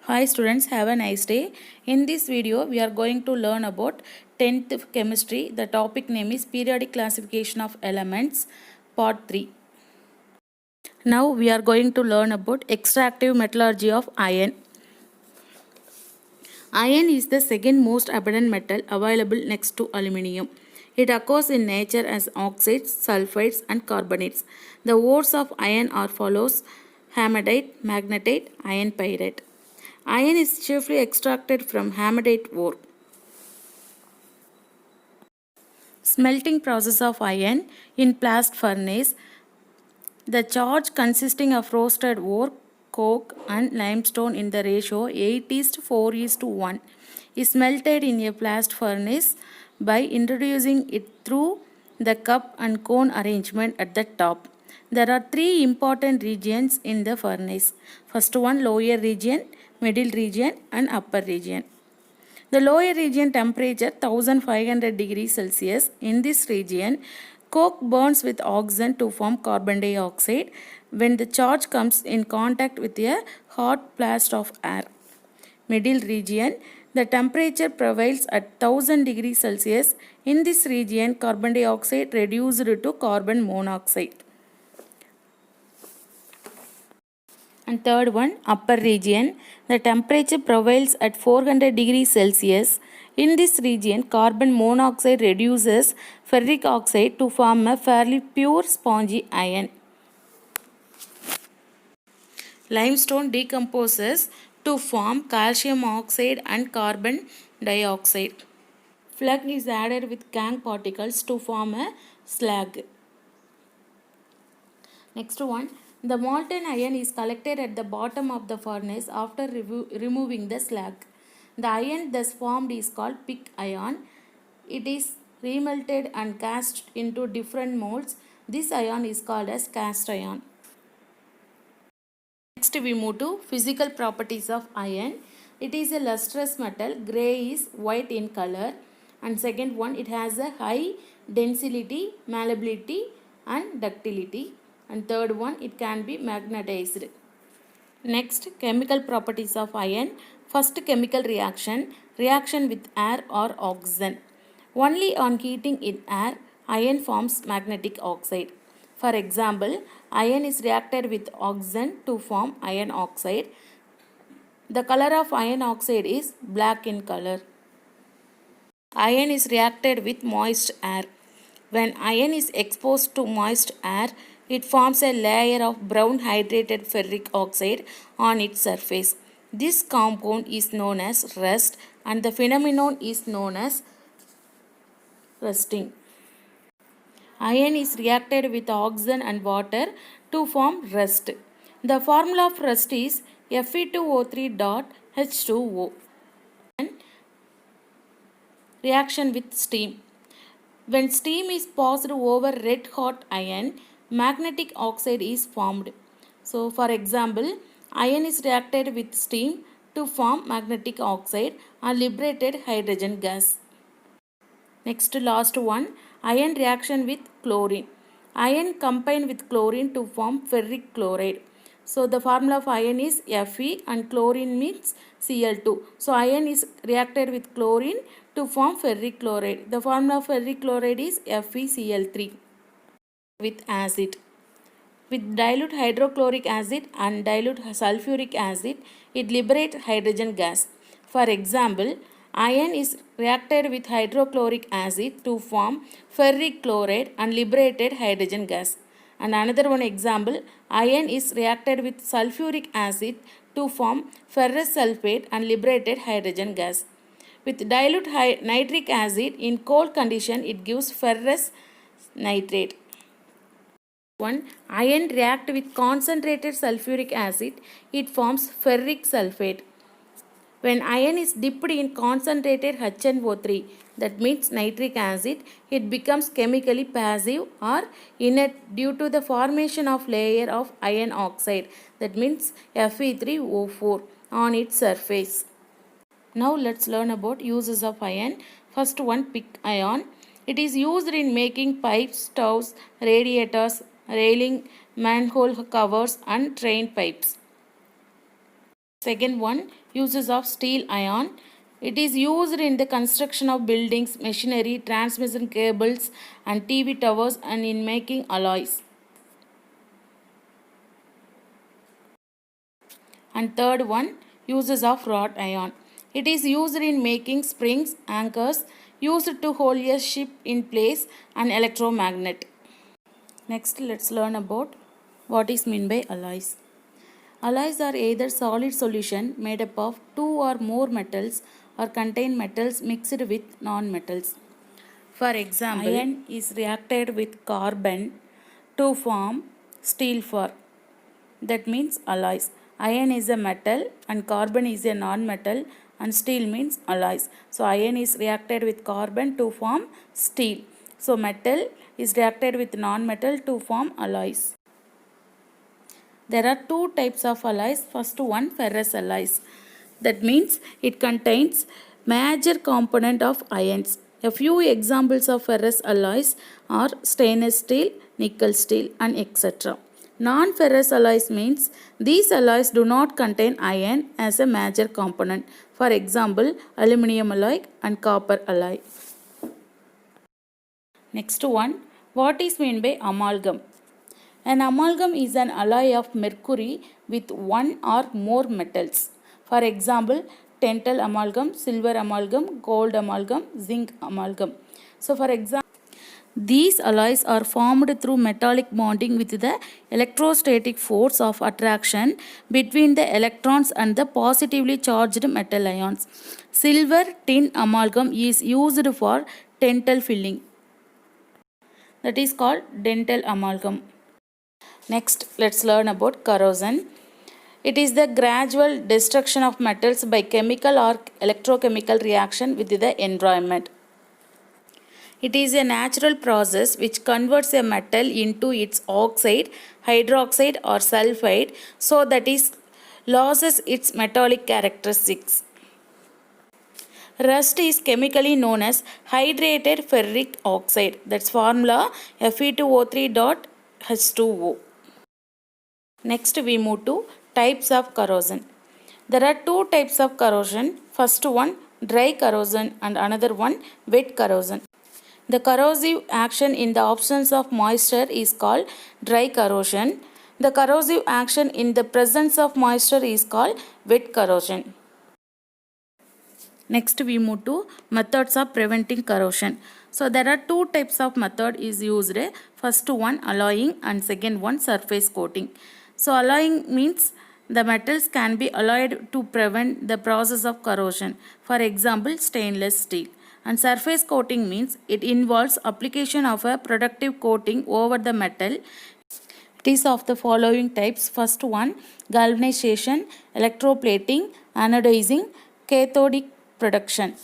Hi students, have a nice day. In this video, we are going to learn about 10th chemistry. The topic name is periodic classification of elements, part 3. Now we are going to learn about extractive metallurgy of iron. Iron is the second most abundant metal available next to aluminium. It occurs in nature as oxides, sulfides and carbonates. The ores of iron are follows: hamadite, magnetite, iron pyrite. Iron is chiefly extracted from hamadite ore. Smelting process of iron in blast furnace. The charge consisting of roasted ore, coke and limestone in the ratio 8:4:1 is melted in a blast furnace by introducing it through the cup and cone arrangement at the top. There are three important regions in the furnace. First one, lower region, middle region and upper region. The lower region temperature 1500 degrees Celsius. In this region, coke burns with oxygen to form carbon dioxide when the charge comes in contact with a hot blast of air. Middle region, the temperature prevails at 1000 degrees Celsius. In this region, carbon dioxide reduced to carbon monoxide. And third one, upper region, the temperature prevails at 400 degrees Celsius. In this region, carbon monoxide reduces ferric oxide to form a fairly pure spongy iron. Limestone decomposes to form calcium oxide and carbon dioxide. Flux is added with gangue particles to form a slag. Next one, the molten iron is collected at the bottom of the furnace after removing the slag. The iron thus formed is called pig iron. It is remelted and cast into different molds. This iron is called as cast iron. Next we move to physical properties of iron. It is a lustrous metal. Gray is white in color. And second one, it has a high density, malleability and ductility. And third one, it can be magnetized. Next, chemical properties of iron. First, chemical reaction. Reaction with air or oxygen. Only on heating in air, iron forms magnetic oxide. For example, iron is reacted with oxygen to form iron oxide. The color of iron oxide is black in color. Iron is reacted with moist air. When iron is exposed to moist air, it forms a layer of brown hydrated ferric oxide on its surface. This compound is known as rust and the phenomenon is known as rusting. Iron is reacted with oxygen and water to form rust. The formula of rust is Fe2O3.H2O. Reaction with steam. When steam is passed over red hot iron, magnetic oxide is formed. So for example, iron is reacted with steam to form magnetic oxide and liberated hydrogen gas. Next last one, iron reaction with chlorine. Iron combine with chlorine to form ferric chloride. So the formula of iron is Fe and chlorine means Cl2. So iron is reacted with chlorine to form ferric chloride. The formula of ferric chloride is FeCl3. With acid. With dilute hydrochloric acid and dilute sulfuric acid, it liberates hydrogen gas. For example, iron is reacted with hydrochloric acid to form ferric chloride and liberated hydrogen gas. And another one example, iron is reacted with sulfuric acid to form ferrous sulfate and liberated hydrogen gas. With dilute nitric acid in cold condition, it gives ferrous nitrate. One, iron react with concentrated sulfuric acid, it forms ferric sulfate. When iron is dipped in concentrated HNO3, that means nitric acid, it becomes chemically passive or inert due to the formation of layer of iron oxide, that means Fe3O4 on its surface. Now let's learn about uses of iron. First one, pig iron. It is used in making pipes, stoves, radiators, railing, manhole covers and drain pipes. Second one, uses of steel ion. It is used in the construction of buildings, machinery, transmission cables and TV towers and in making alloys. And third one, uses of wrought iron. It is used in making springs, anchors, used to hold a ship in place and electromagnet. Next, let's learn about what is meant by alloys. Alloys are either solid solution made up of two or more metals or contain metals mixed with non-metals. For example, iron is reacted with carbon to form steel for. That means alloys. Iron is a metal and carbon is a non-metal and steel means alloys. So iron is reacted with carbon to form steel. So metal is reacted with non-metal to form alloys. There are two types of alloys. First one, ferrous alloys. That means it contains major component of ions. A few examples of ferrous alloys are stainless steel, nickel steel and etc. Non-ferrous alloys means these alloys do not contain iron as a major component. For example, aluminium alloy and copper alloy. Next one, what is meant by amalgam? An amalgam is an alloy of mercury with one or more metals. For example, tantal amalgam, silver amalgam, gold amalgam, zinc amalgam. So for example, these alloys are formed through metallic bonding with the electrostatic force of attraction between the electrons and the positively charged metal ions. Silver tin amalgam is used for dental filling. That is called dental amalgam. Next, let's learn about corrosion. It is the gradual destruction of metals by chemical or electrochemical reaction with the environment. It is a natural process which converts a metal into its oxide, hydroxide or sulfide so that it loses its metallic characteristics. Rust is chemically known as hydrated ferric oxide. That's formula Fe2O3.H2O. Next we move to types of corrosion. There are two types of corrosion. First one, dry corrosion and another one, wet corrosion. The corrosive action in the absence of moisture is called dry corrosion. The corrosive action in the presence of moisture is called wet corrosion. Next we move to methods of preventing corrosion. So there are two types of method is used. First one, alloying and second one, surface coating. So alloying means the metals can be alloyed to prevent the process of corrosion. For example, stainless steel. And surface coating means it involves application of a protective coating over the metal. It is of the following types. First one, galvanization, electroplating, anodizing, cathodic production.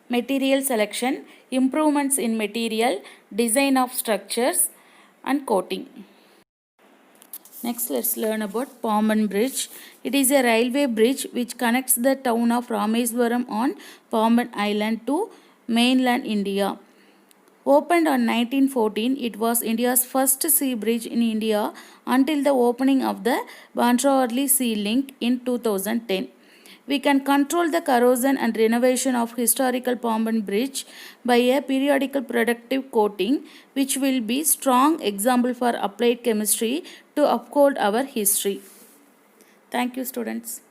Material selection, improvements in material, design of structures and coating. Next, let's learn about Pamban Bridge. It is a railway bridge which connects the town of Rameswaram on Pamban Island to mainland India. Opened on 1914, it was India's first sea bridge in India until the opening of the Bantrawarli Sea Link in 2010. We can control the corrosion and renovation of historical Pamban Bridge by a periodical protective coating, which will be strong example for applied chemistry to uphold our history. Thank you, students.